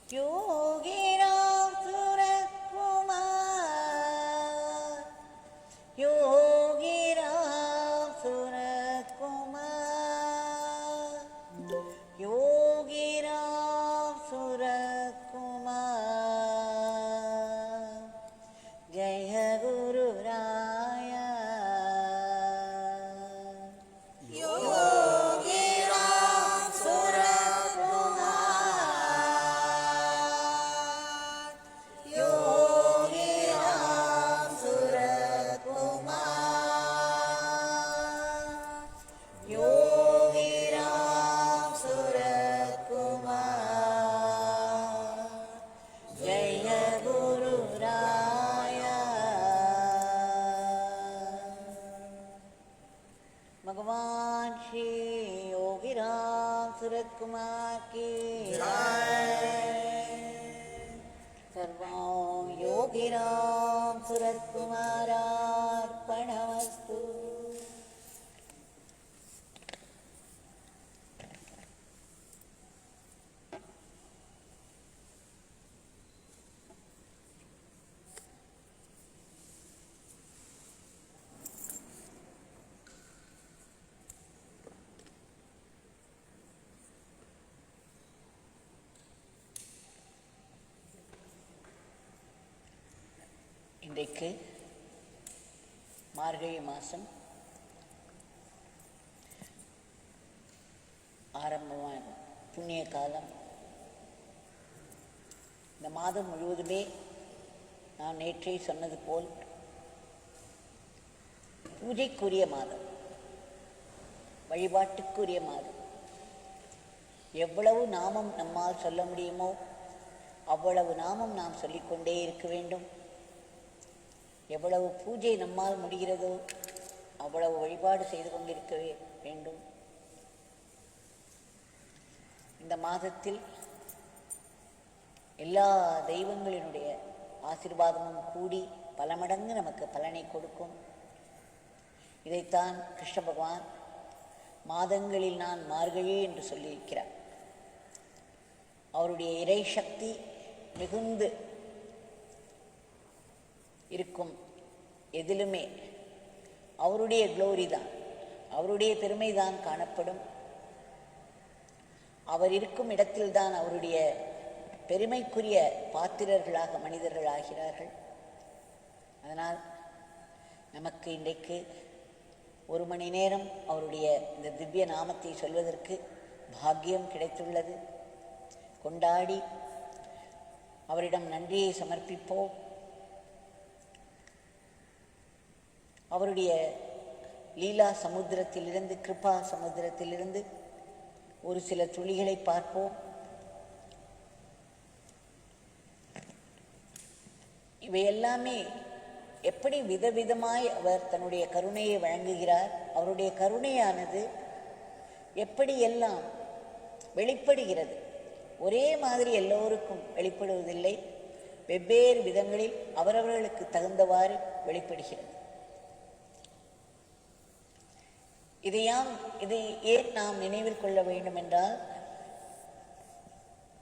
योगीराम सूरतकुमार, योगीराम सूरतकुमार, योगीराम सूरतकुमार। जय गुरु राया। योगीराम सूरतकुमार, योगीराम सूरतकुमार, योगीराम सूरतकुमार। जय गुरु राया। भगवान श्री योगीराम सूरतकुमार की सर्वं योगीराम सूरतकुमारार्पणमस्तु। இன்றைக்கு மார்கழி மாதம் ஆரம்பமான புண்ணிய காலம். இந்த மாதம் முழுவதுமே நான் நேற்றே சொன்னது போல் பூஜைக்குரிய மாதம், வழிபாட்டுக்குரிய மாதம். எவ்வளவு நாமம் நம்மால் சொல்ல முடியுமோ அவ்வளவு நாமம் நாம் சொல்லிக்கொண்டே இருக்க வேண்டும். எவ்வளவு பூஜை நம்மால் முடிகிறதோ அவ்வளவு வழிபாடு செய்து கொண்டிருக்க வேண்டும். இந்த மாதத்தில் எல்லா தெய்வங்களினுடைய ஆசீர்வாதமும் கூடி பல மடங்கு நமக்கு பலனை கொடுக்கும். இதைத்தான் கிருஷ்ண பகவான் மாதங்களில் நான் மார்கழி என்று சொல்லியிருக்கிறார். அவருடைய இறை சக்தி மிகுந்து இருக்கும் எதிலுமே அவருடைய க்ளோரி தான், அவருடைய பெருமை தான் காணப்படும். அவர் இருக்கும் இடத்தில்தான் அவருடைய பெருமைக்குரிய பாத்திரர்களாக மனிதர்கள் ஆகிறார்கள். அதனால் நமக்கு இன்றைக்கு ஒரு மணி நேரம் அவருடைய இந்த திவ்ய நாமத்தை சொல்வதற்கு பாக்கியம் கிடைத்துள்ளது. கொண்டாடி அவரிடம் நன்றியை சமர்ப்பிப்போம். அவருடைய லீலா சமுத்திரத்திலிருந்து, கிருபா சமுத்திரத்திலிருந்து ஒரு சில துளிகளை பார்ப்போம். இவையெல்லாமே எப்படி விதவிதமாய் அவர் தன்னுடைய கருணையை வழங்குகிறார். அவருடைய கருணையானது எப்படியெல்லாம் வெளிப்படுகிறது. ஒரே மாதிரி எல்லோருக்கும் வெளிப்படுவதில்லை, வெவ்வேறு விதங்களில் அவரவர்களுக்கு தகுந்தவாறு வெளிப்படுகிறது. இதை ஏன் நாம் நினைவில் கொள்ள வேண்டும் என்றால்,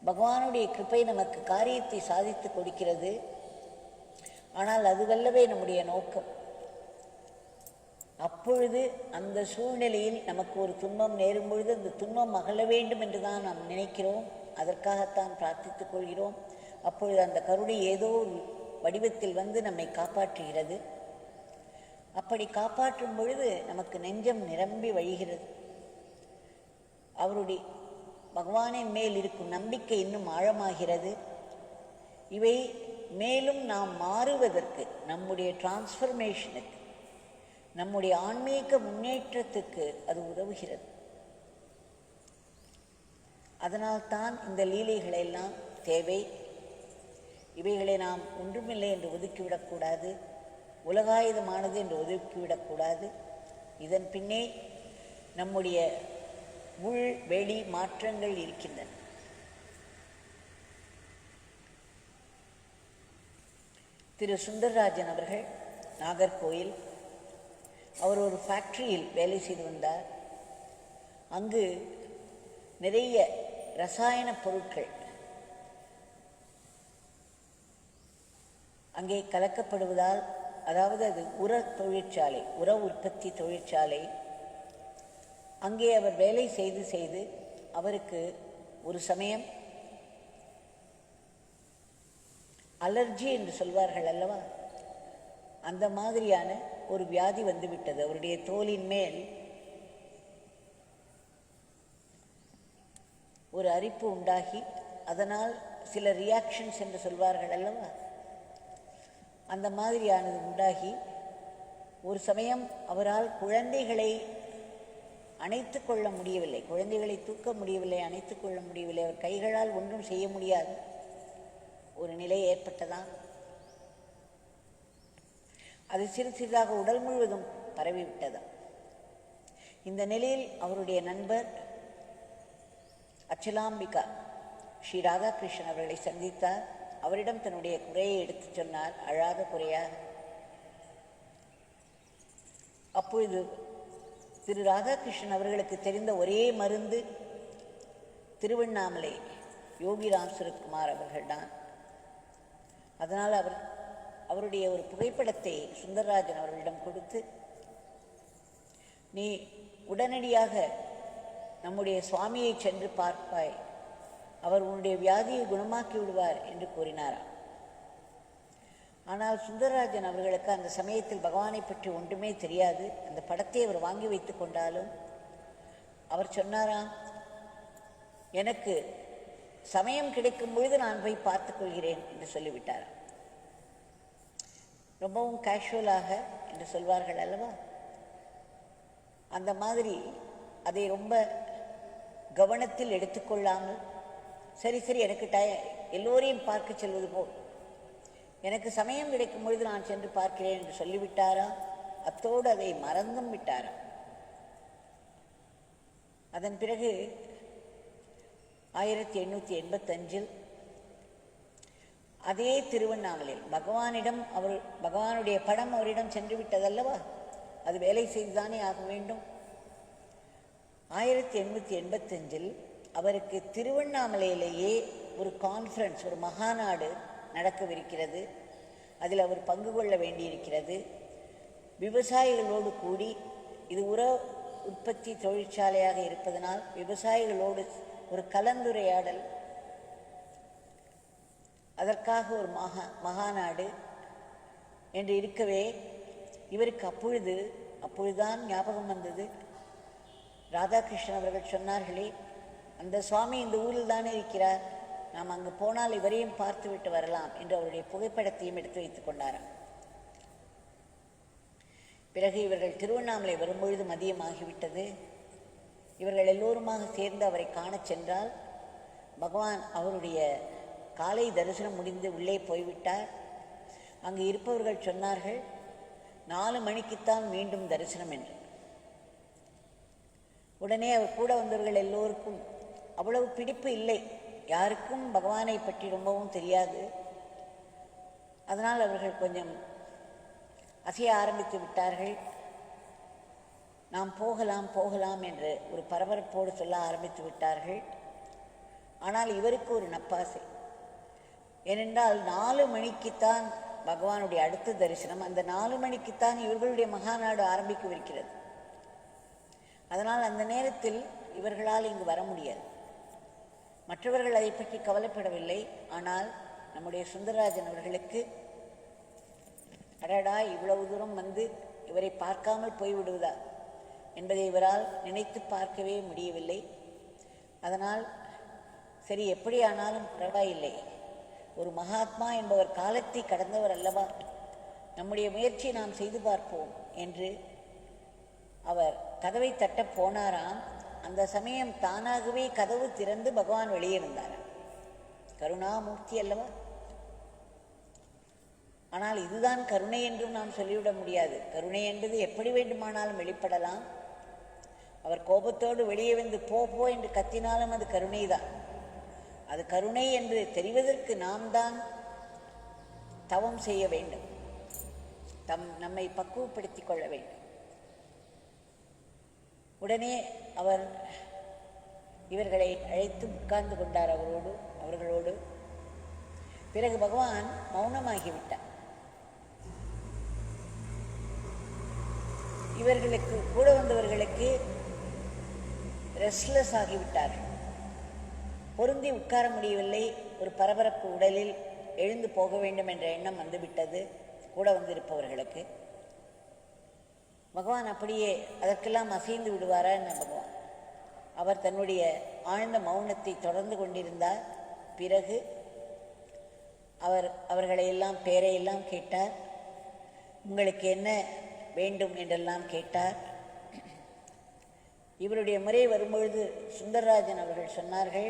பகவானுடைய கிருபை நமக்கு காரியத்தை சாதித்து கொடுக்கிறது. ஆனால் அதுவல்லவே நம்முடைய நோக்கம். அப்பொழுது அந்த சூழ்நிலையில் நமக்கு ஒரு துன்பம் நேரும் பொழுது அந்த துன்பம் அகல வேண்டும் என்று தான் நாம் நினைக்கிறோம். அதற்காகத்தான் பிரார்த்தித்துக் கொள்கிறோம். அப்பொழுது அந்த கருணை ஏதோ ஒரு வடிவத்தில் வந்து நம்மை காப்பாற்றுகிறது. அப்படி காப்பாற்றும் பொழுது நமக்கு நெஞ்சம் நிரம்பி வழிகிறது. அவருடைய பகவானின் மேல் இருக்கும் நம்பிக்கை இன்னும் ஆழமாகிறது. இவை மேலும் நாம் மாறுவதற்கு, நம்முடைய டிரான்ஸ்ஃபர்மேஷனுக்கு, நம்முடைய ஆன்மீக முன்னேற்றத்துக்கு அது உதவுகிறது. அதனால்தான் இந்த லீலைகளெல்லாம் தேவை. இவைகளை நாம் ஒன்றுமில்லை என்று ஒதுக்கிவிடக்கூடாது, உலகாயுதமானது என்று ஒதுக்கிவிடக்கூடாது. இதன் பின்னே நம்முடைய உள் வெளி மாற்றங்கள் இருக்கின்றன. திரு சுந்தரராஜன் அவர்கள் நாகர்கோயில், அவர் ஒரு ஃபேக்ட்ரியில் வேலை செய்து வந்தார். அங்கு நிறைய ரசாயன பொருட்கள் அங்கே கலக்கப்படுவதால், அதாவது அது உர தொழிற்சாலை, உர உற்பத்தி தொழிற்சாலை. அங்கே அவர் வேலை செய்து செய்து அவருக்கு ஒரு சமயம் அலர்ஜி என்று சொல்வார்கள் அல்லவா, அந்த மாதிரியான ஒரு வியாதி வந்துவிட்டது. அவருடைய தோலின் மேல் ஒரு அரிப்பு உண்டாகி, அதனால் சில ரியாக்ஷன்ஸ் என்று சொல்வார்கள் அல்லவா, அந்த மாதிரியானது உண்டாகி ஒரு சமயம் அவரால் குழந்தைகளை அணைத்து கொள்ள முடியவில்லை, குழந்தைகளை தூக்க முடியவில்லை, அணைத்து கொள்ள முடியவில்லை. அவர் கைகளால் ஒன்றும் செய்ய முடியாது ஒரு நிலை ஏற்பட்டதாம். அது சிறு சிறிதாக உடல் முழுவதும் பரவிவிட்டதாம். இந்த நிலையில் அவருடைய நண்பர் அச்சலாம்பிகா ஸ்ரீ ராதாகிருஷ்ணன் அவர்களை சந்தித்தார். அவரிடம் தன்னுடைய குறையை எடுத்துச் சொன்னார், அழாத குறையாக. அப்பொழுது திரு ராதாகிருஷ்ணன் அவர்களுக்கு தெரிந்த ஒரே மருந்து திருவண்ணாமலை யோகிராம் சுரத்குமார் அவர்கள்தான். அதனால் அவருடைய ஒரு புகைப்படத்தை சுந்தரராஜன் அவர்களிடம் கொடுத்து, நீ உடனடியாக நம்முடைய சுவாமியை சென்று பார்ப்பாய், அவர் உன்னுடைய வியாதியை குணமாக்கி விடுவார் என்று கூறினாராம். ஆனால் சுந்தரராஜன் அவர்களுக்கு அந்த சமயத்தில் பகவானை பற்றி ஒன்றுமே தெரியாது. அந்த படத்தை அவர் வாங்கி வைத்து கொண்டாலும் அவர் சொன்னாராம், எனக்கு சமயம் கிடைக்கும் பொழுது நான் போய் பார்த்துக் கொள்கிறேன் என்று சொல்லிவிட்டாராம். ரொம்பவும் கேஷுவலாக என்று சொல்வார்கள் அல்லவா, அந்த மாதிரி அதை ரொம்ப கவனத்தில் எடுத்துக்கொள்ளாமல், சரி சரி எனக்கு எல்லோரையும் பார்க்க செல்வது போல் எனக்கு சமயம் கிடைக்கும் பொழுது நான் சென்று பார்க்கிறேன் என்று சொல்லிவிட்டாரா. அத்தோடு அதை மறந்தும் விட்டாரா. அதன் பிறகு 1885 அதே திருவண்ணாமலை பகவானிடம் பகவானுடைய படம் அவரிடம் சென்று விட்டதல்லவா, அது வேலை செய்துதானே ஆக வேண்டும். 1885 அவருக்கு திருவண்ணாமலையிலேயே ஒரு கான்ஃபரன்ஸ், ஒரு மகாநாடு நடக்கவிருக்கிறது. அதில் அவர் பங்கு கொள்ள வேண்டியிருக்கிறது. விவசாயிகளோடு கூடி, இது உர உற்பத்தி தொழிற்சாலையாக இருப்பதனால் விவசாயிகளோடு ஒரு கலந்துரையாடல், அதற்காக ஒரு மகாநாடு என்று இருக்கவே இவருக்கு அப்பொழுதுதான் ஞாபகம் வந்தது. ராதாகிருஷ்ணன் அவர்கள் சொன்னார்களே, அந்த சுவாமி இந்த ஊரில் தானே இருக்கிறார், நாம் அங்கு போனால் இவரையும் பார்த்து விட்டு வரலாம் என்று அவருடைய புகைப்படத்தையும் எடுத்து வைத்துக் கொண்டாராம். பிறகு இவர்கள் திருவண்ணாமலை வரும்பொழுது மதியமாகிவிட்டது. இவர்கள் எல்லோருமாக சேர்ந்து அவரை காணச் சென்றால் பகவான் அவருடைய காலை தரிசனம் முடிந்து உள்ளே போய்விட்டார். அங்கு இருப்பவர்கள் சொன்னார்கள், 4 மணிக்குத்தான் மீண்டும் தரிசனம் என்று. உடனே அவர் கூட வந்தவர்கள் எல்லோருக்கும் அவ்வளவு பிடிப்பு இல்லை, யாருக்கும் பகவானை பற்றி ரொம்பவும் தெரியாது. அதனால் அவர்கள் கொஞ்சம் அசைய ஆரம்பித்து விட்டார்கள். நாம் போகலாம் போகலாம் என்று ஒரு பரபரப்போடு சொல்ல ஆரம்பித்து விட்டார்கள். ஆனால் இவருக்கு ஒரு நப்பாசை. ஏனென்றால் 4 மணிக்குத்தான் பகவானுடைய அடுத்த தரிசனம், அந்த 4 மணிக்குத்தான் இவர்களுடைய மகாநாடு ஆரம்பிக்கவிருக்கிறது. அதனால் அந்த நேரத்தில் இவர்களால் இங்கு வர முடியாது. மற்றவர்கள் அதை பற்றி கவலைப்படவில்லை. ஆனால் நம்முடைய சுந்தரராஜன் அவர்களுக்கு, அடடா இவ்வளவு தூரம் வந்து இவரை பார்க்காமல் போய்விடுவதா என்பதை இவரால் நினைத்து பார்க்கவே முடியவில்லை. அதனால் சரி, எப்படியானாலும் பரவாயில்லை, ஒரு மகாத்மா என்பவர் காலத்தை கடந்தவர் அல்லவா, நம்முடைய முயற்சியை நாம் செய்து பார்ப்போம் என்று அவர் கதவை தட்ட போனாராம். அந்த சமயம் தானாகவே கதவு திறந்து பகவான் வெளியே இருந்தாராம். கருணாமூர்த்தி அல்லவா. ஆனால் இதுதான் கருணை என்றும் நாம் சொல்லிவிட முடியாது. கருணை என்பது எப்படி வேண்டுமானாலும் வெளிப்படலாம். அவர் கோபத்தோடு வெளியே வந்து போ போ என்று கத்தினாலும் அது கருணை தான். அது கருணை என்று தெரிவதற்கு நாம் தான் தவம் செய்ய வேண்டும், நம்மை பக்குவப்படுத்திக் கொள்ள வேண்டும். உடனே அவர் இவர்களை அழைத்து உட்கார்ந்து கொண்டார் அவர்களோடு. பிறகு பகவான் மௌனமாகிவிட்டார். இவர்களுக்கு கூட வந்தவர்களுக்கு ரெஸ்ட்லெஸ் ஆகிவிட்டார்கள். பொருந்தி உட்கார முடியவில்லை. ஒரு பரபரப்பு உடலில் எழுந்து போக வேண்டும் என்ற எண்ணம் வந்துவிட்டது கூட வந்திருப்பவர்களுக்கு. பகவான் அப்படியே அதற்கெல்லாம் அசைந்து விடுவாரா என்ன பகவான்? அவர் தன்னுடைய ஆழ்ந்த மௌனத்தை தொடர்ந்து கொண்டிருந்தார். பிறகு அவர்களையெல்லாம் பேரையெல்லாம் கேட்டார். உங்களுக்கு என்ன வேண்டும் என்றெல்லாம் கேட்டார். இவருடைய முறை வரும்பொழுது சுந்தரராஜன் அவர்கள் சொன்னார்கள்,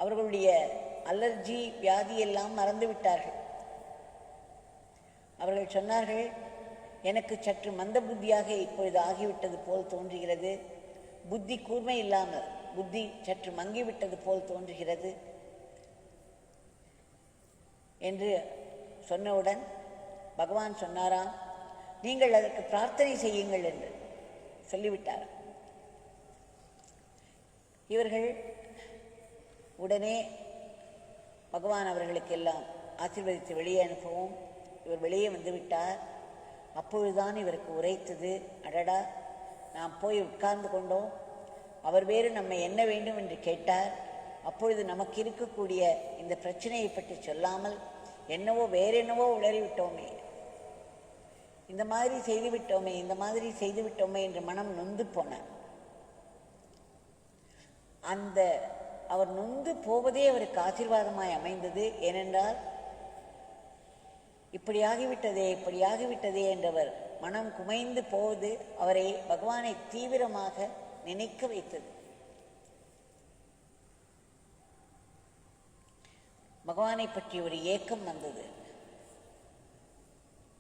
அவர்களுடைய அலர்ஜி வியாதியெல்லாம் மறந்துவிட்டார்கள். அவர்கள் சொன்னார்கள், எனக்கு சற்று மந்த புத்தியாக இப்பொழுது ஆகிவிட்டது போல் தோன்றுகிறது. புத்தி கூர்மை இல்லாமல் புத்தி சற்று மங்கிவிட்டது போல் தோன்றுகிறது என்று சொன்னவுடன் பகவான் சொன்னாராம், நீங்கள் அதற்கு பிரார்த்தனை செய்யுங்கள் என்று சொல்லிவிட்டாராம். இவர்கள் உடனே பகவான் அவர்களுக்கெல்லாம் ஆசீர்வதித்து வெளியே அனுப்பவும் இவர் வெளியே வந்துவிட்டார். அப்பொழுதுதான் இவருக்கு உரைத்தது, அடடா, நாம் போய் உட்கார்ந்து கொண்டோம், அவர் வேறு நம்மை என்ன வேண்டும் என்று கேட்டார். அப்பொழுது நமக்கு இருக்கக்கூடிய இந்த பிரச்சனையை பற்றி சொல்லாமல் என்னவோ வேறென்னவோ உளறிவிட்டோமே, இந்த மாதிரி செய்துவிட்டோமே என்று மனம் நொந்து போனார். அந்த அவர் நொந்து போவதே அவருக்கு ஆசீர்வாதமாய் அமைந்தது. ஏனென்றால் இப்படியாகிவிட்டதே என்றவர் மனம் குமைந்து போவது அவரை பகவானை தீவிரமாக நினைக்க வைத்தது. பகவானை பற்றி ஒரு ஏக்கம் வந்தது.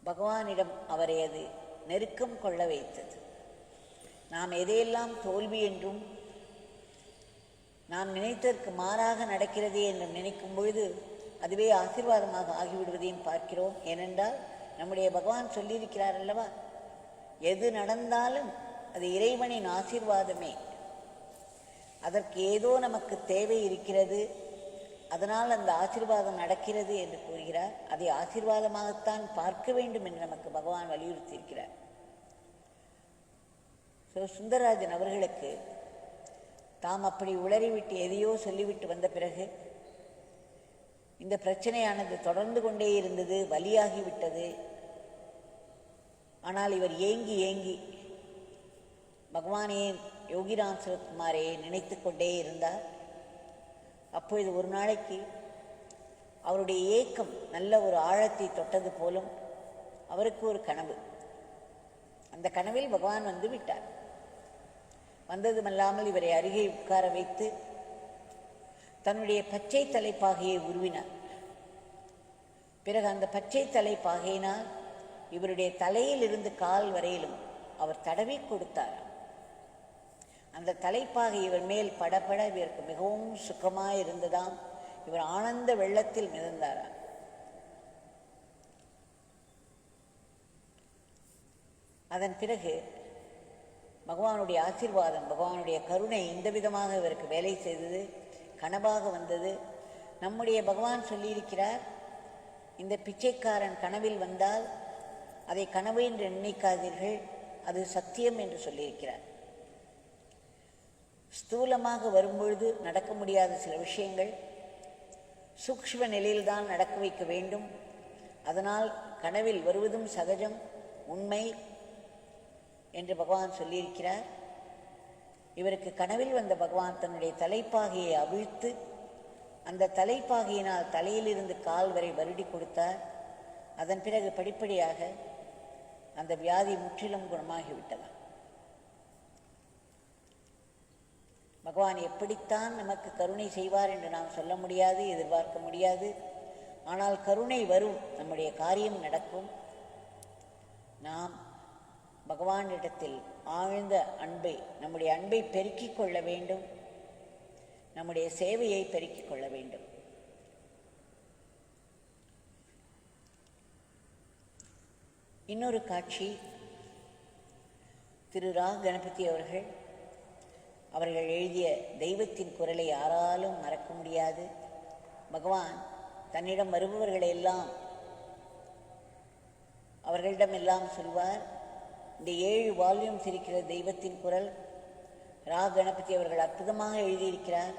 பகவானிடம் அவரை அது நெருக்கம் கொள்ள வைத்தது. நாம் எதையெல்லாம் தோல்வி என்றும் நாம் நினைத்ததற்கு மாறாக நடக்கிறதே என்று நினைக்கும் பொழுது அதுவே ஆசீர்வாதமாக ஆகிவிடுவதையும் பார்க்கிறோம். ஏனென்றால் நம்முடைய பகவான் சொல்லியிருக்கிறார் அல்லவா, எது நடந்தாலும் அது இறைவனின் ஆசீர்வாதமே. அதற்கு ஏதோ நமக்கு தேவை இருக்கிறது, அதனால் அந்த ஆசீர்வாதம் நடக்கிறது என்று கூறுகிறார். அதை ஆசீர்வாதமாகத்தான் பார்க்க வேண்டும் என்று நமக்கு பகவான் வலியுறுத்தியிருக்கிறார். சுந்தரராஜன் அவர்களுக்கு தாம் அப்படி உளறிவிட்டு எதையோ சொல்லிவிட்டு வந்த பிறகு இந்த பிரச்சனையானது தொடர்ந்து கொண்டே இருந்தது, வலியாகிவிட்டது. ஆனால் இவர் ஏங்கி பகவானே யோகிராம் சுரத்குமாரையே நினைத்து கொண்டே இருந்தார். அப்பொழுது ஒரு நாளைக்கு அவருடைய ஏக்கம் நல்ல ஒரு ஆழத்தை தொட்டது போலும் அவருக்கு ஒரு கனவு. அந்த கனவில் பகவான் வந்து விட்டார். வந்ததுமல்லாமல் இவரை அருகே உட்கார வைத்து தன்னுடைய பச்சை தலைப்பாகையை உருவினார். பிறகு அந்த பச்சை தலைப்பாகையினால் இவருடைய தலையில் இருந்து கால் வரையிலும் அவர் தடவி கொடுத்தார். அந்த தலைப்பாகை இவர் மேல் படப்பட இவருக்கு மிகவும் சுகமாய் இருந்ததாம். இவர் ஆனந்த வெள்ளத்தில் மிதந்தாராம். அதன் பிறகு பகவானுடைய ஆசீர்வாதம், பகவானுடைய கருணை இந்த விதமாக இவருக்கு வேலை செய்தது, கனவாக வந்தது. நம்முடைய பகவான் சொல்லியிருக்கிறார், இந்த பிச்சைக்காரன் கனவில் வந்தால் அதை கனவு என்று நினைக்காதீர்கள், அது சத்தியம் என்று சொல்லியிருக்கிறார். ஸ்தூலமாக வரும்பொழுது நடக்க முடியாத சில விஷயங்கள் சூக்ஷ்ம நிலையில்தான் நடக்க வைக்க வேண்டும். அதனால் கனவில் வருவதும் சகஜம், உண்மை என்று பகவான் சொல்லியிருக்கிறார். இவருக்கு கனவில் வந்த பகவான் தன்னுடைய தலைப்பாகையை அவிழ்த்து அந்த தலைப்பாகையினால் தலையிலிருந்து கால் வரை வருடி கொடுத்தார். அதன் பிறகு படிப்படியாக அந்த வியாதி முற்றிலும் குணமாகிவிட்டதாம். பகவான் எப்படித்தான் நமக்கு கருணை செய்வார் என்று நாம் சொல்ல முடியாது, எதிர்பார்க்க முடியாது. ஆனால் கருணை வரும், நம்முடைய காரியம் நடக்கும். நாம் பகவானிடத்தில் ஆழ்ந்த அன்பை, நம்முடைய அன்பை பெருக்கிக் கொள்ள வேண்டும், நம்முடைய சேவையை பெருக்கிக் கொள்ள வேண்டும். இன்னொரு காட்சி, திரு ரா கணபதி அவர்கள் எழுதிய தெய்வத்தின் குரலை யாராலும் மறக்க முடியாது. பகவான் தன்னிடம் வருபவர்களை எல்லாம் அவர்களிடமெல்லாம் சொல்வார், இந்த 7 வால்யூம்ஸ் இருக்கிற தெய்வத்தின் குரல் ரா கணபதி அவர்கள் அற்புதமாக எழுதியிருக்கிறார்.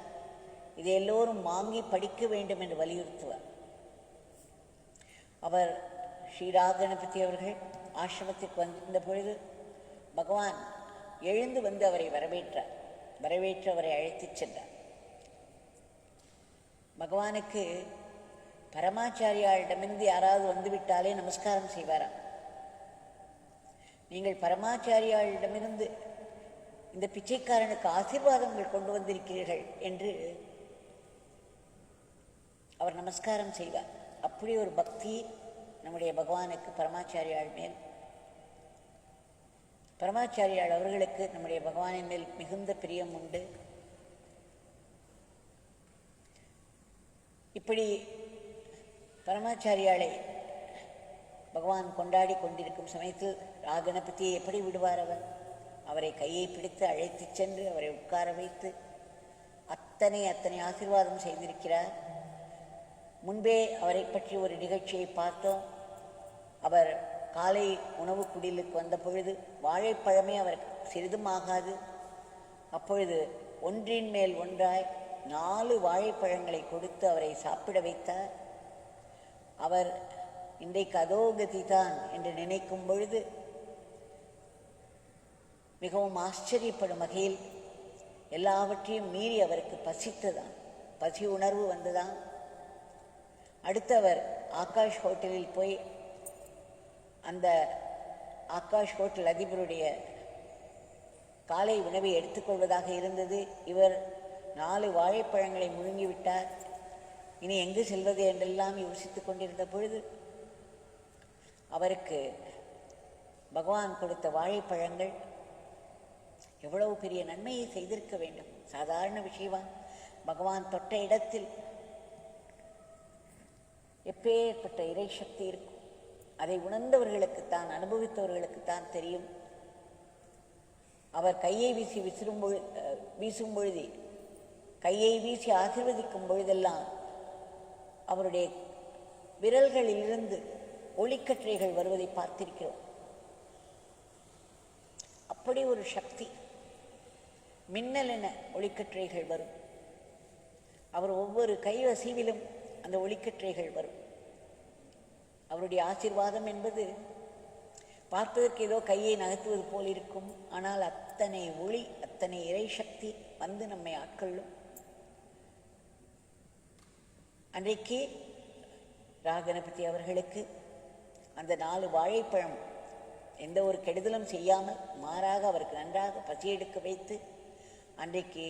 இதை எல்லோரும் வாங்கி படிக்க வேண்டும் என்று வலியுறுத்துவார். அவர் ஸ்ரீ ரா கணபதி அவர்கள் ஆசிரமத்திற்கு வந்திருந்த பொழுது பகவான் எழுந்து வந்து அவரை வரவேற்று அவரை அழைத்துச் சென்றார். பகவானுக்கு பரமாச்சாரியாரிடமிருந்து யாராவது வந்துவிட்டாலே நமஸ்காரம் செய்வாராம். நீங்கள் பரமாச்சாரியாரிடமிருந்து இந்த பிச்சைக்காரனுக்கு ஆசீர்வாதங்கள் கொண்டு வந்திருக்கிறீர்கள் என்று அவர் நமஸ்காரம் செய்வார். அப்படி ஒரு பக்தி நம்முடைய பகவானுக்கு பரமாச்சாரியாள் மேல். பரமாச்சாரியாள் அவர்களுக்கு நம்முடைய பகவானின் மேல் மிகுந்த பிரியம் உண்டு. இப்படி பரமாச்சாரியாளை பகவான் கொண்டாடி கொண்டிருக்கும் சமயத்தில் ரா கணபதியை எப்படி விடுவார்? அவரை கையை பிடித்து அழைத்துச் சென்று அவரை உட்கார வைத்து அத்தனை ஆசீர்வாதம் செய்திருக்கிறார். முன்பே அவரை பற்றி ஒரு நிகழ்ச்சியை பார்த்தோம். அவர் காலை உணவு குடிலுக்கு வந்த பொழுது வாழைப்பழமே அவர் சிறிதும் ஆகாது. அப்பொழுது ஒன்றின் மேல் ஒன்றாய் 4 வாழைப்பழங்களை கொடுத்து அவரை சாப்பிட வைத்தார். அவர் இன்றைக்கு அதோகதி தான் என்று நினைக்கும் பொழுது மிகவும் ஆச்சரியப்படும் வகையில் எல்லாவற்றையும் மீறி அவருக்கு பசித்ததான், பசி உணர்வு வந்துதான். அடுத்து அவர் ஆகாஷ் ஹோட்டலில் போய் அந்த ஆகாஷ் ஹோட்டல் அதிபருடைய காலை உணவை எடுத்துக்கொள்வதாக இருந்தது. இவர் 4 வாழைப்பழங்களை முழுங்கிவிட்டார். இனி எங்கு செல்வது என்றெல்லாம் யோசித்துக் கொண்டிருந்த பொழுது அவருக்கு பகவான் கொடுத்த வாழைப்பழங்கள் எவ்வளவு பெரிய நன்மையை செய்திருக்க வேண்டும். சாதாரண விஷயமா? பகவான் தொட்ட இடத்தில் எப்பேற்பட்ட இறை சக்தி இருக்கும். அதை உணர்ந்தவர்களுக்குத்தான், அனுபவித்தவர்களுக்குத்தான் தெரியும். அவர் கையை வீசும் பொழுது கையை வீசி ஆசீர்வதிக்கும் பொழுதெல்லாம் அவருடைய விரல்களிலிருந்து ஒளிக்கற்றைகள் வருவதை பார்த்திருக்கிறோம். அப்படி ஒரு சக்தி, மின்னல் என ஒளிக்கற்றைகள் வரும். அவர் ஒவ்வொரு கைவசீவிலும் அந்த ஒளிக்கற்றைகள் வரும். அவருடைய ஆசீர்வாதம் என்பது பார்ப்பதற்கு ஏதோ கையை நகர்த்துவது போல் இருக்கும். ஆனால் அத்தனை ஒளி, அத்தனை இறை சக்தி வந்து நம்மை ஆட்கொள்ளும். அன்றைக்கு ரா கணபதி அவர்களுக்கு அந்த 4 வாழைப்பழம் எந்த ஒரு கெடுதலும் செய்யாமல் மாறாக அவருக்கு நன்றாக பசியெடுக்க வைத்து அன்றைக்கு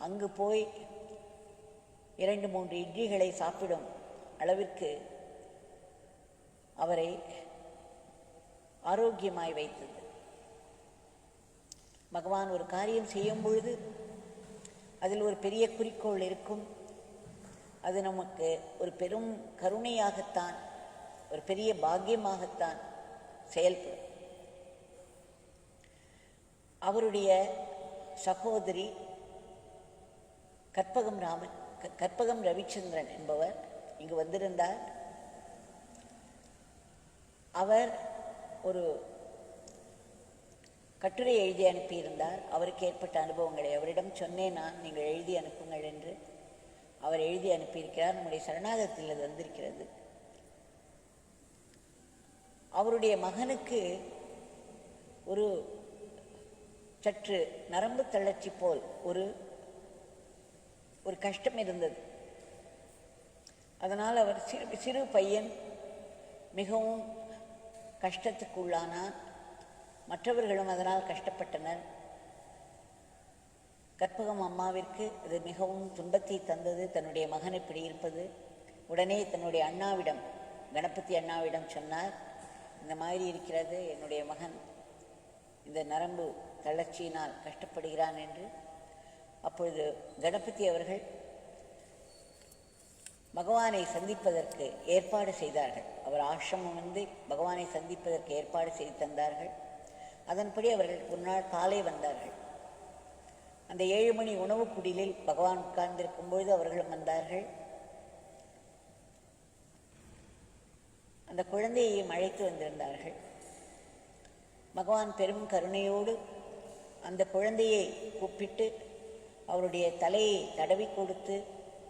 அங்கு போய் 2-3 இட்லிகளை சாப்பிடும் அளவிற்கு அவரை ஆரோக்கியமாய் வைத்தது. பகவான் ஒரு காரியம் செய்யும் பொழுது அதில் ஒரு பெரிய குறிக்கோள் இருக்கும். அது நமக்கு ஒரு பெரும் கருணையாகத்தான், ஒரு பெரிய பாக்கியமாகத்தான் செயல்படும். அவருடைய சகோதரி கற்பகம் ரவிச்சந்திரன் என்பவர் இங்கு வந்திருந்தார். அவர் ஒரு கட்டுரை எழுதி அனுப்பியிருந்தார். அவருக்கு ஏற்பட்ட அனுபவங்களை அவரிடம் சொன்னேன் நான், நீங்கள் எழுதி அனுப்புங்கள் என்று. அவர் எழுதி அனுப்பியிருக்கிறார். நம்முடைய சரணாகத்தில் அது வந்திருக்கிறது. அவருடைய மகனுக்கு ஒரு சற்று நரம்பு தளர்ச்சி போல் ஒரு கஷ்டம் இருந்தது. அதனால் அவர் சிறு பையன் மிகவும் கஷ்டத்துக்குள்ளானார். மற்றவர்களும் அதனால் கஷ்டப்பட்டனர். கற்பகம் அம்மாவிற்கு அது மிகவும் துன்பத்தை தந்தது, தன்னுடைய மகன் இப்படி இருப்பது. உடனே தன்னுடைய அண்ணாவிடம், கணபதி அண்ணாவிடம் சொன்னார், இந்த மாதிரி இருக்கிறது, என்னுடைய மகன் இந்த நரம்பு தளர்ச்சியினால் கஷ்டப்படுகிறான் என்று. அப்பொழுது கணபதி அவர்கள் பகவானை சந்திப்பதற்கு ஏற்பாடு செய்தார்கள். அவர் ஆசிரமம் வந்து பகவானை சந்திப்பதற்கு ஏற்பாடு செய்து தந்தார்கள். அதன்படி அவர்கள் ஒரு நாள் காலை வந்தார்கள். அந்த 7 மணி உணவு குடிலில் பகவான் உட்கார்ந்திருக்கும் பொழுது அவர்களும் வந்தார்கள். அந்த குழந்தையையும் அழைத்து வந்திருந்தார்கள். பகவான் பெரும் கருணையோடு அந்த குழந்தையை கூப்பிட்டு அவருடைய தலையை தடவி கொடுத்து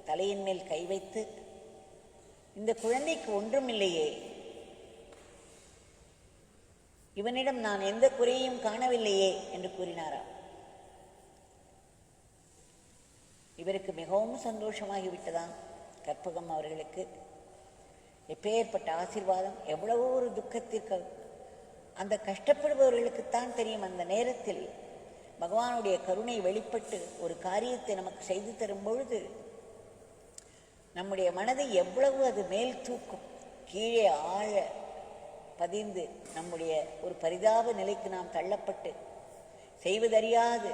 தலையின் மேல் கை வைத்து, இந்த குழந்தைக்கு ஒன்றுமில்லையே, இவனிடம் நான் எந்த குறையும் காணவில்லையே என்று கூறினாராம். இவருக்கு மிகவும் சந்தோஷமாகிவிட்டதாம். கற்பகம் அவர்களுக்கு எப்பேற்பட்ட ஆசீர்வாதம்! எவ்வளவோ ஒரு துக்கத்திற்கு அந்த கஷ்டப்படுபவர்களுக்குத்தான் தெரியும். அந்த நேரத்தில் பகவானுடைய கருணை வெளிப்பட்டு ஒரு காரியத்தை நமக்கு செய்து தரும் பொழுது நம்முடைய மனதை எவ்வளவு அது மேல் தூக்கும். கீழே ஆழ பதிந்து நம்முடைய ஒரு பரிதாப நிலைக்கு நாம் தள்ளப்பட்டு செய்வதறியாது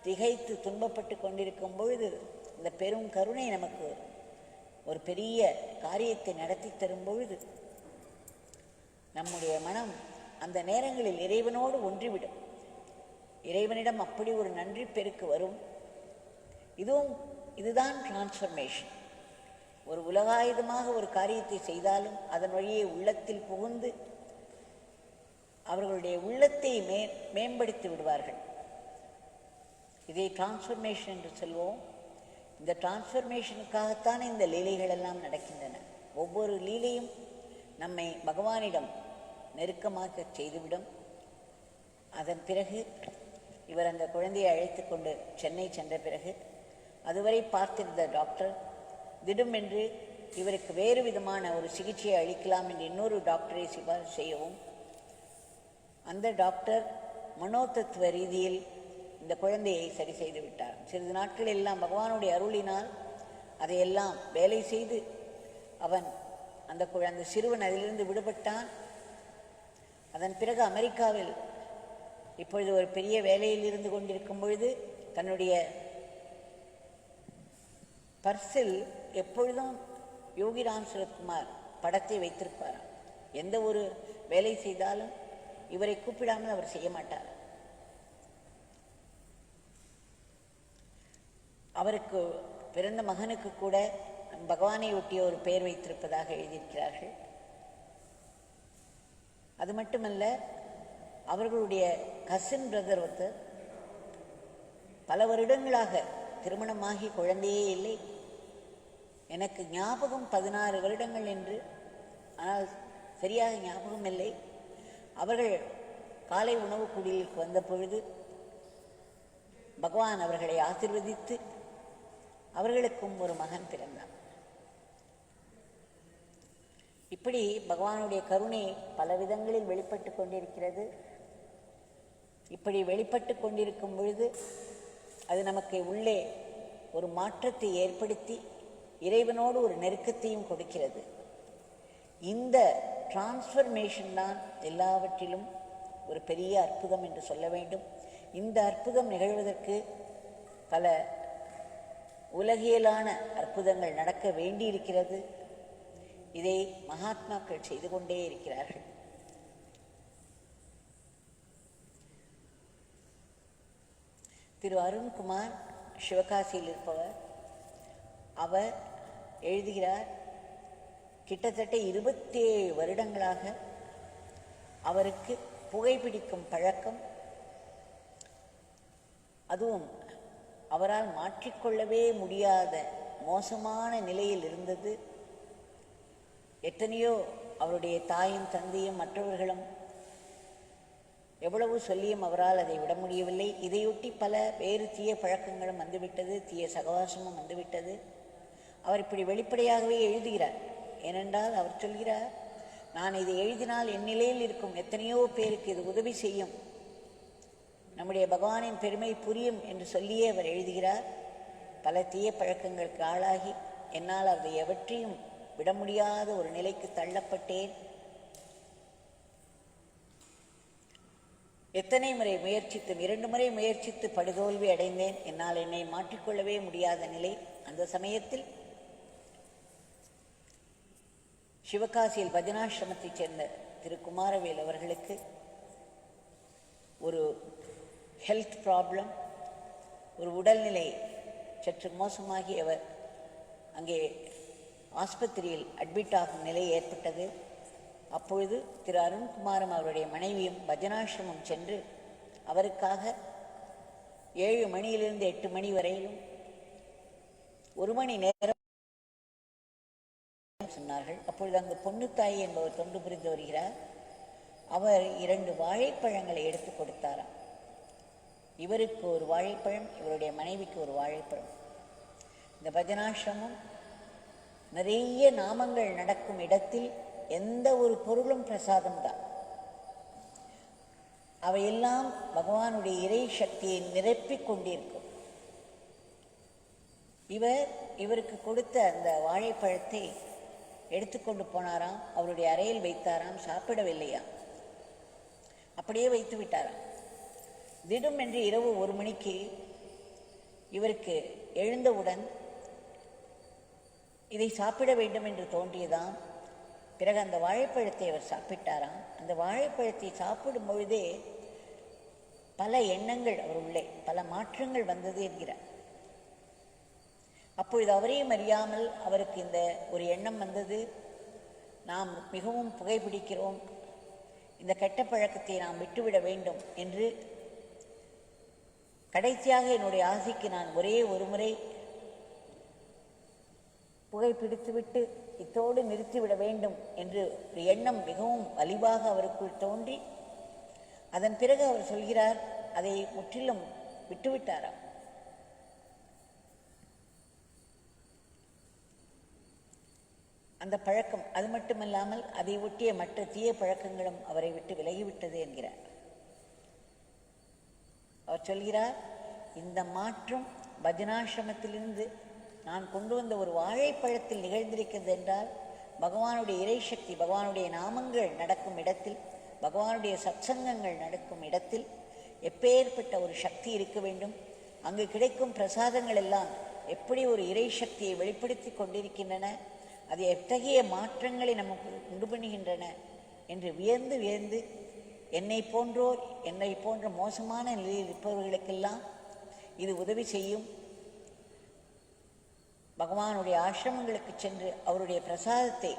திகைத்து துன்பப்பட்டு கொண்டிருக்கும் பொழுது இந்த பெரும் கருணை நமக்கு ஒரு பெரிய காரியத்தை நடத்தி தரும் பொழுது நம்முடைய மனம் அந்த நேரங்களில் இறைவனோடு ஒன்றிவிடும். இறைவனிடம் அப்படி ஒரு நன்றி பெருக்கு வரும். இதுதான் டிரான்ஸ்ஃபர்மேஷன். ஒரு உலகாயுதமாக ஒரு காரியத்தை செய்தாலும் அதன் வழியே உள்ளத்தில் புகுந்து அவர்களுடைய உள்ளத்தை மேம்படுத்தி விடுவார்கள். இதை டிரான்ஸ்ஃபர்மேஷன் என்று சொல்வோம். இந்த டிரான்ஸ்ஃபர்மேஷனுக்காகத்தான் இந்த லீலைகள் எல்லாம் நடக்கின்றன. ஒவ்வொரு லீலையும் நம்மை பகவானிடம் நெருக்கமாக செய்துவிடும். அதன் பிறகு இவர் அந்த குழந்தையை அழைத்து கொண்டு சென்னை சென்ற பிறகு அதுவரை பார்த்திருந்த டாக்டர் திடுமென்று இவருக்கு வேறு விதமான ஒரு சிகிச்சையை அளிக்கலாம் என்று இன்னொரு டாக்டரை சிபாரிசு செய்யவும், அந்த டாக்டர் மனோதத்துவ ரீதியில் இந்த குழந்தையை சரி செய்து விட்டார். சிறிது நாட்கள் எல்லாம் பகவானுடைய அருளினால் அதையெல்லாம் வேலை செய்து அவன் அந்த சிறுவன் அதிலிருந்து விடுபட்டான். அதன் பிறகு அமெரிக்காவில் இப்பொழுது ஒரு பெரிய வேலையில் இருந்து கொண்டிருக்கும் பொழுது தன்னுடைய பர்சில் எப்பொழுதும் யோகிராம் சுரத்குமார் படத்தை வைத்திருப்பாராம். எந்த ஒரு வேலை செய்தாலும் இவரை கூப்பிடாமல் அவர் செய்ய மாட்டார். அவருக்கு பிறந்த மகனுக்கு கூட பகவானை ஒட்டிய ஒரு பெயர் வைத்திருப்பதாக எழுதியிருக்கிறார்கள். அது மட்டுமல்ல, அவர்களுடைய கசின் பிரதர் ஒருத்தர் பல வருடங்களாக திருமணமாகி குழந்தையே இல்லை. எனக்கு ஞாபகம் 16 வருடங்கள் என்று, ஆனால் சரியாக ஞாபகம் இல்லை. அவர்கள் காலை உணவு குடிலுக்கு வந்த பொழுது பகவான் அவர்களை ஆசீர்வதித்து அவர்களுக்கும் ஒரு மகன் பிறந்தார். இப்படி பகவானுடைய கருணை பல விதங்களில் வெளிப்பட்டு கொண்டிருக்கிறது. இப்படி வெளிப்பட்டு கொண்டிருக்கும் பொழுது அது நமக்கு உள்ளே ஒரு மாற்றத்தை ஏற்படுத்தி இறைவனோடு ஒரு நெருக்கத்தையும் கொடுக்கிறது. இந்த டிரான்ஸ்ஃபர்மேஷன் தான் எல்லாவற்றிலும் ஒரு பெரிய அற்புதம் என்று சொல்ல வேண்டும். இந்த அற்புதம் நிகழ்வதற்கு பல உலகியலான அற்புதங்கள் நடக்க வேண்டியிருக்கிறது. இதை மகாத்மாக்கள் செய்து கொண்டே இருக்கிறார்கள். திரு அருண்குமார் சிவகாசியில் இருப்பவர். அவர் எழுதுகிறார், கிட்டத்தட்ட 27 வருடங்களாக அவருக்கு புகைப்பிடிக்கும் பழக்கம், அதுவும் அவரால் மாற்றிக்கொள்ளவே முடியாத மோசமான நிலையில் இருந்தது. எத்தனையோ அவருடைய தாயும் தந்தையும் மற்றவர்களும் எவ்வளவு சொல்லியும் அவரால் அதை விட முடியவில்லை. இதையொட்டி பல வேறு தீய பழக்கங்களும் வந்துவிட்டது, தீய சகவாசமும் வந்துவிட்டது. அவர் இப்படி வெளிப்படையாகவே எழுதுகிறார். ஏனென்றால் அவர் சொல்கிறார், நான் இதை எழுதினால் என் நிலையில் இருக்கும் எத்தனையோ பேருக்கு இது உதவி செய்யும், நம்முடைய பகவானின் பெருமை புரியும் என்று சொல்லியே அவர் எழுதுகிறார். பல தீய பழக்கங்களுக்கு ஆளாகி என்னால் அதை எவற்றையும் விட முடியாத ஒரு நிலைக்கு தள்ளப்பட்டேன். எத்தனை முறை முயற்சித்தும் 2 முறை முயற்சித்து படுதோல்வி அடைந்தேன். என்னால் என்னை மாற்றிக்கொள்ளவே முடியாத நிலை. அந்த சமயத்தில் சிவகாசியில் பஜனாசிரமத்தைச் சேர்ந்த திரு குமாரவேல் அவர்களுக்கு ஒரு ஹெல்த் ப்ராப்ளம், ஒரு உடல்நிலை சற்று மோசமாகி அவர் அங்கே ஆஸ்பத்திரியில் அட்மிட் ஆகும் நிலை ஏற்பட்டது. அப்பொழுது திரு அருண்குமாரும் அவருடைய மனைவியும் பஜனாசிரமம் சென்று அவருக்காக 7 மணியிலிருந்து 8 மணி வரையிலும் 1 மணி நேரம் சொன்னார்கள். அப்பொழுது அங்கு பொன்னுத்தாயி என்பவர் தொண்டு புரிந்து வருகிறார். அவர் 2 வாழைப்பழங்களை எடுத்து கொடுத்தாராம். இவருக்கு ஒரு வாழைப்பழம், இவருடைய மனைவிக்கு ஒரு வாழைப்பழம். இந்த பஜனாசிரமம் நிறைய நாமங்கள் நடக்கும் இடத்தில் எந்த ஒரு பொருளும் பிரசாதம் தான். அவையெல்லாம் பகவானுடைய இறை சக்தியை நிரப்பிக் கொண்டிருக்கும். இவருக்கு கொடுத்த அந்த வாழைப்பழத்தை எடுத்துக்கொண்டு போனாராம், அவருடைய அறையில் வைத்தாராம். சாப்பிடவில்லையா, அப்படியே வைத்து விட்டாராம். திடும் என்று இரவு 1 மணிக்கு இவருக்கு எழுந்தவுடன் இதை சாப்பிட வேண்டும் என்று தோன்றியதாம். பிறகு அந்த வாழைப்பழத்தை அவர் சாப்பிட்டாராம். அந்த வாழைப்பழத்தை சாப்பிடும் பொழுதே பல எண்ணங்கள் அவர் உள்ளே, பல மாற்றங்கள் வந்தது என்கிறார். அப்பொழுது அவரையும் அறியாமல் அவருக்கு இந்த ஒரு எண்ணம் வந்தது, நாம் மிகவும் புகைப்பிடிக்கிறோம், இந்த கெட்ட பழக்கத்தை நாம் விட்டுவிட வேண்டும் என்று. கடைசியாக என்னுடைய ஆசைக்கு நான் ஒரே ஒரு முறை புகைப்பிடித்துவிட்டு இத்தோடு நிறுத்திவிட வேண்டும் என்று ஒரு எண்ணம் மிகவும் வலிவாக அவருக்குள் தோன்றி, அதன் பிறகு அவர் சொல்கிறார், அதை முற்றிலும் விட்டுவிட்டாராம். அந்த பழக்கம், அது மட்டுமல்லாமல் அதை ஒட்டிய மற்ற தீய பழக்கங்களும் அவரை விட்டு விலகிவிட்டது என்கிறார். அவர் சொல்கிறார், இந்த மாற்றம் பஜனாசிரமத்திலிருந்து நான் கொண்டு வந்த ஒரு வாழைப்பழத்தில் நிகழ்ந்திருக்கிறது என்றால், பகவானுடைய இறைசக்தி, பகவானுடைய நாமங்கள் நடக்கும் இடத்தில், பகவானுடைய சத்சங்கங்கள் நடக்கும் இடத்தில் எப்பேற்பட்ட ஒரு சக்தி இருக்க வேண்டும். அங்கு கிடைக்கும் பிரசாதங்கள் எல்லாம் எப்படி ஒரு இறை சக்தியை வெளிப்படுத்தி கொண்டிருக்கின்றன, அது எத்தகைய மாற்றங்களை நமக்கு உண்டு பண்ணுகின்றன என்று வியந்து வியந்து, என்னை போன்ற மோசமான நிலையில் இருப்பவர்களுக்கெல்லாம் இது உதவி செய்யும். பகவானுடைய ஆசிரமங்களுக்கு சென்று அவருடைய பிரசாதத்தை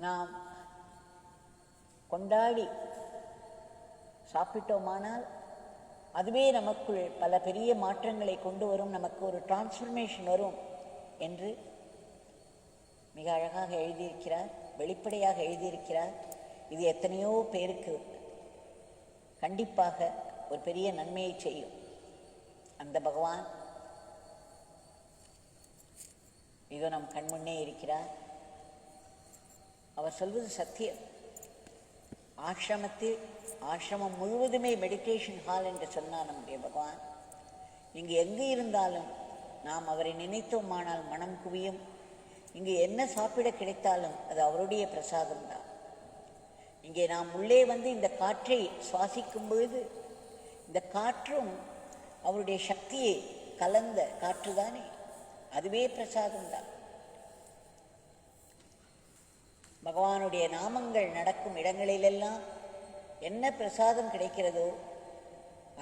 நாம் கொண்டாடி சாப்பிட்டோமானால் அதுவே நமக்குள் பல பெரிய மாற்றங்களை கொண்டு வரும், நமக்கு ஒரு டிரான்ஸ்ஃபர்மேஷன் வரும் என்று மிக அழகாக எழுதியிருக்கிறார், வெளிப்படையாக எழுதியிருக்கிறார். இது எத்தனையோ பேருக்கு கண்டிப்பாக ஒரு பெரிய நன்மையை செய்யும். அந்த பகவான் இதோ நம் கண்முன்னே இருக்கிறார். அவர் சொல்வது சத்தியம். ஆசிரமம் முழுவதுமே மெடிடேஷன் ஹால் என்று சொன்னார் நம்முடைய பகவான். இங்கு எங்கு இருந்தாலும் நாம் அவரை நினைத்தோமானால் மனம் குவியும். இங்கு என்ன சாப்பிட கிடைத்தாலும் அது அவருடைய பிரசாதம்தான். இங்கே நாம் உள்ளே வந்து இந்த காற்றை சுவாசிக்கும் பொழுது இந்த காற்றும் அவருடைய சக்தியை கலந்த காற்றுதானே, அதுவே பிரசாதம்தான். பகவானுடைய நாமங்கள் நடக்கும் இடங்களிலெல்லாம் என்ன பிரசாதம் கிடைக்கிறதோ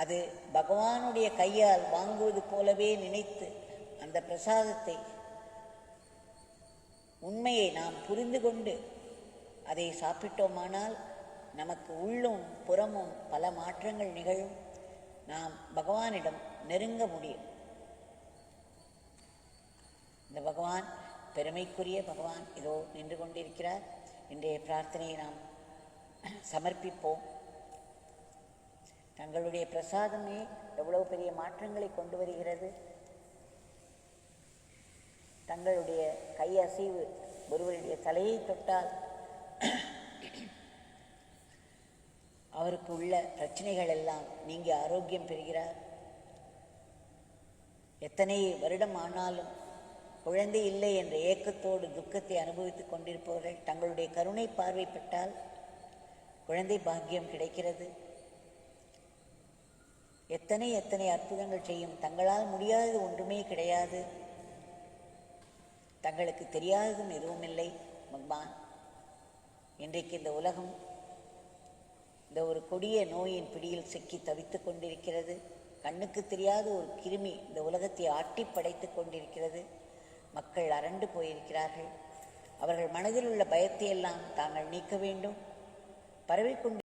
அது பகவானுடைய கையால் வாங்குவது போலவே நினைத்து அந்த பிரசாதத்தை, உண்மையை நாம் புரிந்து கொண்டு அதை சாப்பிட்டோமானால் நமக்கு உள்ளும் புறமும் பல மாற்றங்கள் நிகழும். நாம் பகவானிடம் நெருங்க முடியும். இந்த பகவான், பெருமைக்குரிய பகவான் இதோ நின்று கொண்டிருக்கிறார். இன்றைய பிரார்த்தனையை நாம் சமர்ப்பிப்போம். தங்களுடைய பிரசாதமே எவ்வளவு பெரிய மாற்றங்களை கொண்டு வருகிறது. தங்களுடைய கை அசைவு ஒருவருடைய தலையை தொட்டால் அவருக்கு உள்ள பிரச்சனைகள் எல்லாம் நீங்கி ஆரோக்கியம் பெறுகிறார். எத்தனை வருடம் ஆனாலும் குழந்தை இல்லை என்ற ஏக்கத்தோடு துக்கத்தை அனுபவித்துக் கொண்டிருப்பவர்கள் தங்களுடைய கருணை பார்வைப்பட்டால் குழந்தை பாக்கியம் கிடைக்கிறது. எத்தனை அற்புதங்கள் செய்யும். தங்களால் முடியாதது ஒன்றுமே கிடையாது. தங்களுக்கு தெரியாததும் எதுவும் இல்லை. பகவான், இன்றைக்கு இந்த உலகம் இந்த ஒரு கொடிய நோயின் பிடியில் சிக்கி தவித்துக் கொண்டிருக்கிறது. கண்ணுக்கு தெரியாத ஒரு கிருமி இந்த உலகத்தை ஆட்டி படைத்து கொண்டிருக்கிறது. மக்கள் அரண்டு போயிருக்கிறார்கள். அவர்கள் மனதில் உள்ள பயத்தை எல்லாம் தாங்கள் நீக்க வேண்டும். பரவிக்கொண்டு